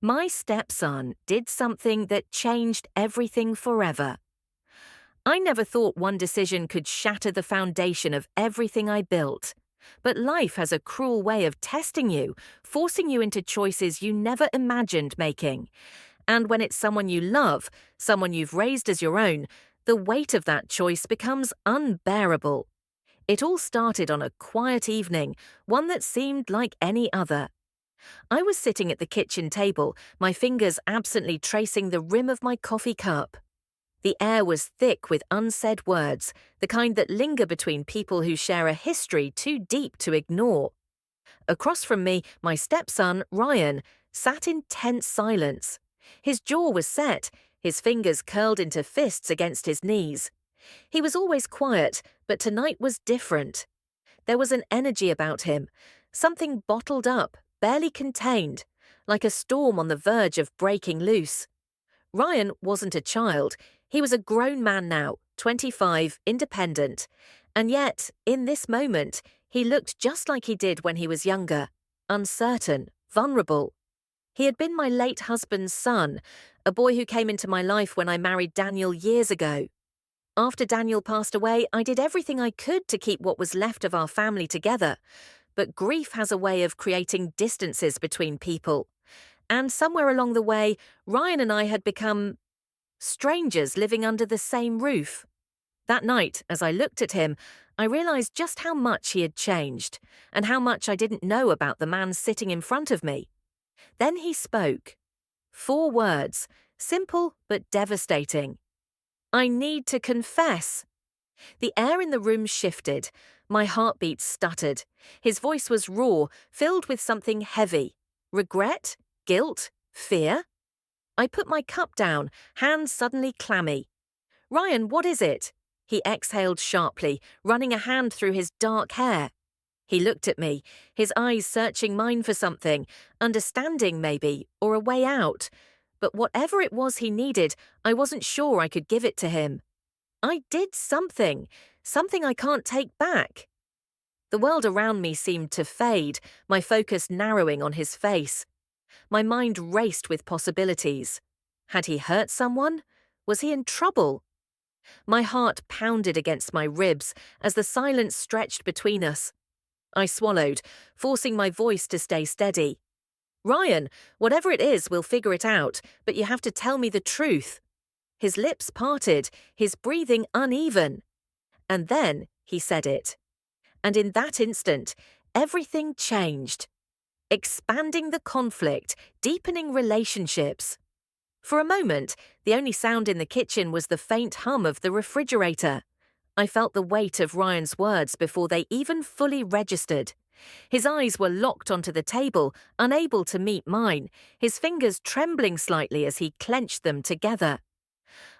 My stepson did something that changed everything forever. I never thought one decision could shatter the foundation of everything I built. But life has a cruel way of testing you, forcing you into choices you never imagined making. And when it's someone you love, someone you've raised as your own, the weight of that choice becomes unbearable. It all started on a quiet evening, one that seemed like any other. I was sitting at the kitchen table, my fingers absently tracing the rim of my coffee cup. The air was thick with unsaid words, the kind that linger between people who share a history too deep to ignore. Across from me, my stepson, Ryan, sat in tense silence. His jaw was set, his fingers curled into fists against his knees. He was always quiet, but tonight was different. There was an energy about him, something bottled up, barely contained, like a storm on the verge of breaking loose. Ryan wasn't a child. He was a grown man now, 25, independent. And yet, in this moment, he looked just like he did when he was younger, uncertain, vulnerable. He had been my late husband's son, a boy who came into my life when I married Daniel years ago. After Daniel passed away, I did everything I could to keep what was left of our family together. But grief has a way of creating distances between people. And somewhere along the way, Ryan and I had become strangers living under the same roof. That night, as I looked at him, I realized just how much he had changed, and how much I didn't know about the man sitting in front of me. Then he spoke. 4 words, simple but devastating. I need to confess. The air in the room shifted. My heartbeat stuttered. His voice was raw, filled with something heavy. Regret? Guilt? Fear? I put my cup down, hands suddenly clammy. Ryan, what is it? He exhaled sharply, running a hand through his dark hair. He looked at me, his eyes searching mine for something, understanding maybe, or a way out. But whatever it was he needed, I wasn't sure I could give it to him. I did something I can't take back. The world around me seemed to fade, my focus narrowing on his face. My mind raced with possibilities. Had he hurt someone? Was he in trouble? My heart pounded against my ribs as the silence stretched between us. I swallowed, forcing my voice to stay steady. Ryan, whatever it is, we'll figure it out, but you have to tell me the truth. His lips parted, his breathing uneven. And then he said it. And in that instant, everything changed. Expanding the conflict, deepening relationships. For a moment, the only sound in the kitchen was the faint hum of the refrigerator. I felt the weight of Ryan's words before they even fully registered. His eyes were locked onto the table, unable to meet mine, his fingers trembling slightly as he clenched them together.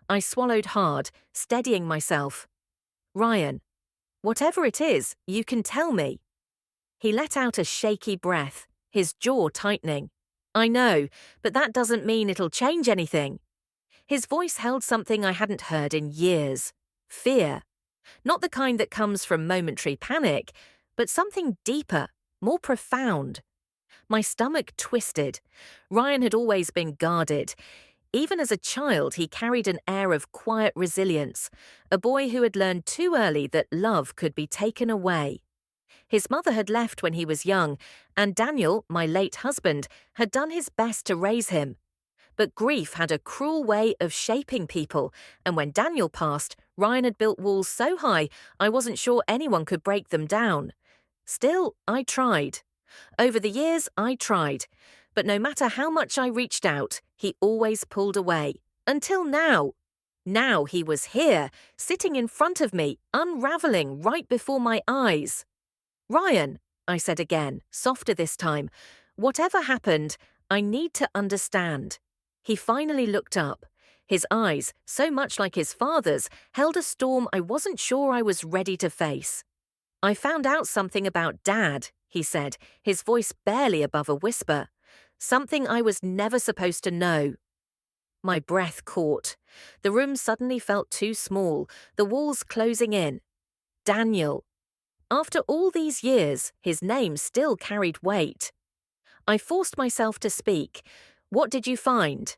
I swallowed hard, steadying myself. Ryan, whatever it is, you can tell me. He let out a shaky breath, his jaw tightening. I know, but that doesn't mean it'll change anything. His voice held something I hadn't heard in years. Fear. Not the kind that comes from momentary panic, but something deeper, more profound. My stomach twisted. Ryan had always been guarded. Even as a child, he carried an air of quiet resilience, a boy who had learned too early that love could be taken away. His mother had left when he was young, and Daniel, my late husband, had done his best to raise him. But grief had a cruel way of shaping people, and when Daniel passed, Ryan had built walls so high I wasn't sure anyone could break them down. Still, I tried. Over the years, I tried. But no matter how much I reached out, he always pulled away. Until now. Now he was here, sitting in front of me, unraveling right before my eyes. Ryan, I said again, softer this time, whatever happened, I need to understand. He finally looked up. His eyes, so much like his father's, held a storm I wasn't sure I was ready to face. I found out something about Dad, he said, his voice barely above a whisper. Something I was never supposed to know. My breath caught. The room suddenly felt too small, the walls closing in. Daniel. After all these years, his name still carried weight. I forced myself to speak. What did you find?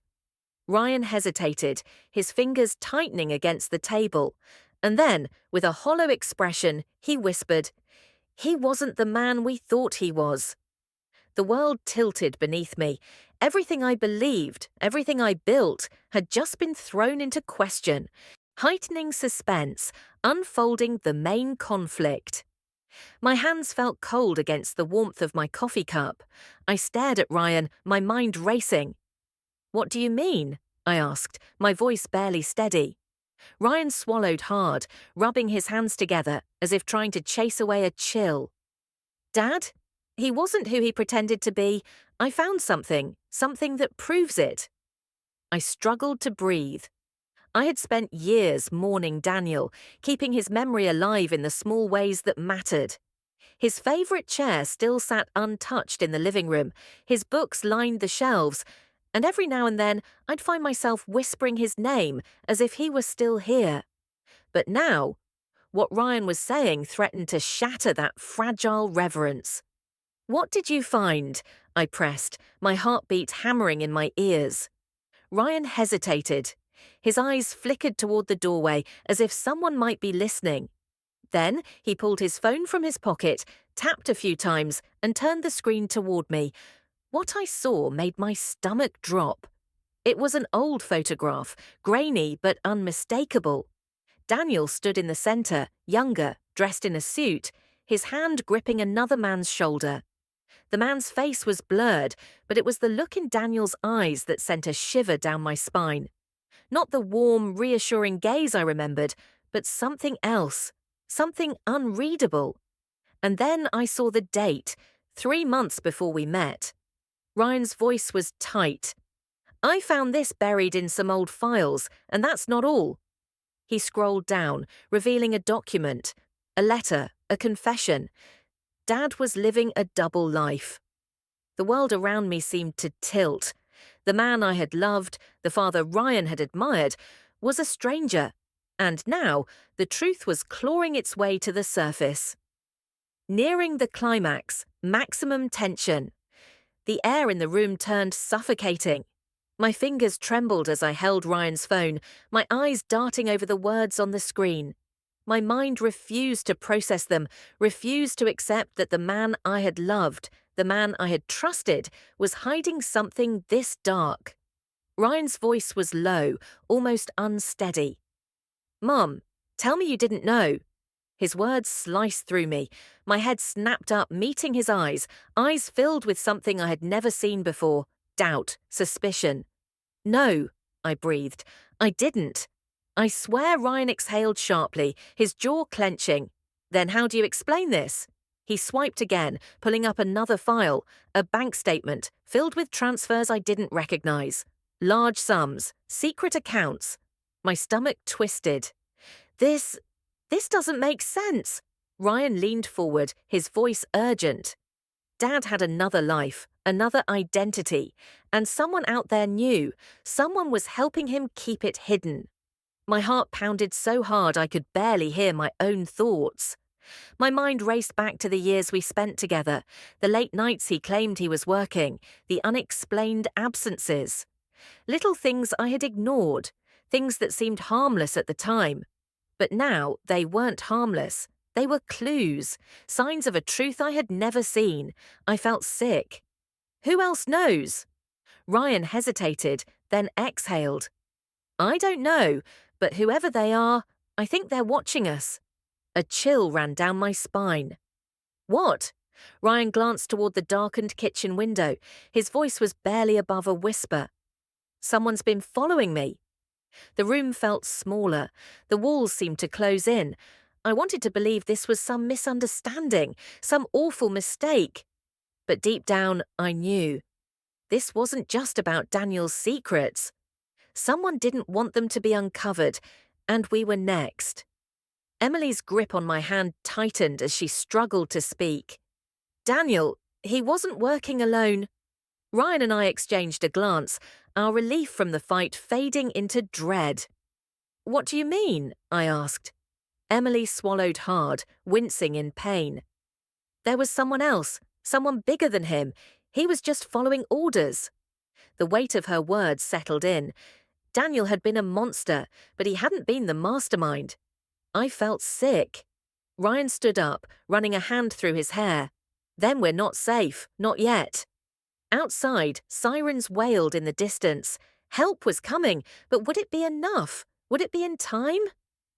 Ryan hesitated, his fingers tightening against the table, and then, with a hollow expression, he whispered, "He wasn't the man we thought he was." The world tilted beneath me. Everything I believed, everything I built, had just been thrown into question, heightening suspense, unfolding the main conflict. My hands felt cold against the warmth of my coffee cup. I stared at Ryan, my mind racing. "What do you mean?" I asked, my voice barely steady. Ryan swallowed hard, rubbing his hands together as if trying to chase away a chill. "Dad? He wasn't who he pretended to be. I found something that proves it." I struggled to breathe. I had spent years mourning Daniel, keeping his memory alive in the small ways that mattered. His favourite chair still sat untouched in the living room, his books lined the shelves, and every now and then I'd find myself whispering his name as if he were still here. But now, what Ryan was saying threatened to shatter that fragile reverence. "What did you find?" I pressed, my heartbeat hammering in my ears. Ryan hesitated. His eyes flickered toward the doorway as if someone might be listening. Then he pulled his phone from his pocket, tapped a few times, and turned the screen toward me. What I saw made my stomach drop. It was an old photograph, grainy but unmistakable. Daniel stood in the center, younger, dressed in a suit, his hand gripping another man's shoulder. The man's face was blurred, but it was the look in Daniel's eyes that sent a shiver down my spine. Not the warm, reassuring gaze I remembered, but something else, something unreadable. And then I saw the date, 3 months before we met. Ryan's voice was tight. "I found this buried in some old files, and that's not all." He scrolled down, revealing a document, a letter, a confession. Dad was living a double life. The world around me seemed to tilt. The man I had loved, the father Ryan had admired, was a stranger, and now the truth was clawing its way to the surface. Nearing the climax, maximum tension. The air in the room turned suffocating. My fingers trembled as I held Ryan's phone, my eyes darting over the words on the screen. My mind refused to process them, refused to accept that the man I had loved, the man I had trusted, was hiding something this dark. Ryan's voice was low, almost unsteady. "Mom, tell me you didn't know." His words sliced through me. My head snapped up, meeting his eyes filled with something I had never seen before, doubt, suspicion. "No," I breathed. "I didn't." I swear. Ryan exhaled sharply, his jaw clenching. "Then how do you explain this?" He swiped again, pulling up another file, a bank statement filled with transfers I didn't recognize. Large sums, secret accounts. My stomach twisted. This doesn't make sense." Ryan leaned forward, his voice urgent. Dad had another life, another identity, and someone out there knew. Someone was helping him keep it hidden. My heart pounded so hard I could barely hear my own thoughts. My mind raced back to the years we spent together, the late nights he claimed he was working, the unexplained absences. Little things I had ignored, things that seemed harmless at the time. But now they weren't harmless. They were clues, signs of a truth I had never seen. I felt sick. "Who else knows?" Ryan hesitated, then exhaled. "I don't know, but whoever they are, I think they're watching us." A chill ran down my spine. "What?" Ryan glanced toward the darkened kitchen window. His voice was barely above a whisper. "Someone's been following me." The room felt smaller. The walls seemed to close in. I wanted to believe this was some misunderstanding, some awful mistake. But deep down, I knew. This wasn't just about Daniel's secrets. Someone didn't want them to be uncovered, and we were next. Emily's grip on my hand tightened as she struggled to speak. "Daniel, he wasn't working alone." Ryan and I exchanged a glance, our relief from the fight fading into dread. "What do you mean?" I asked. Emily swallowed hard, wincing in pain. "There was someone else, someone bigger than him. He was just following orders." The weight of her words settled in. Daniel had been a monster, but he hadn't been the mastermind. I felt sick. Ryan stood up, running a hand through his hair. Then we're not safe, not yet. Outside, sirens wailed in the distance. Help was coming, but would it be enough? Would it be in time?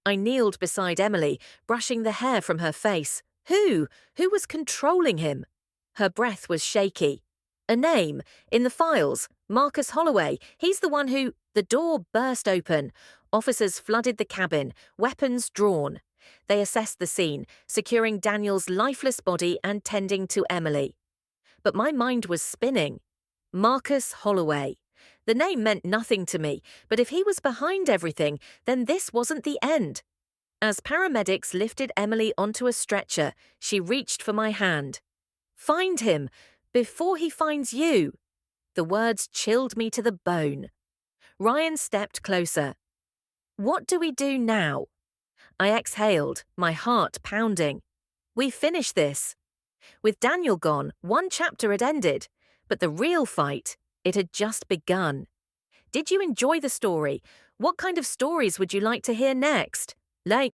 I kneeled beside Emily, brushing the hair from her face. Who? Who was controlling him? Her breath was shaky. A name, in the files, Marcus Holloway. He's the one who… The door burst open. Officers flooded the cabin, weapons drawn. They assessed the scene, securing Daniel's lifeless body and tending to Emily. But my mind was spinning. Marcus Holloway. The name meant nothing to me, but if he was behind everything, then this wasn't the end. As paramedics lifted Emily onto a stretcher, she reached for my hand. Find him, before he finds you. The words chilled me to the bone. Ryan stepped closer. What do we do now? I exhaled, my heart pounding. We finish this. With Daniel gone, one chapter had ended, but the real fight, it had just begun. Did you enjoy the story? What kind of stories would you like to hear next? Like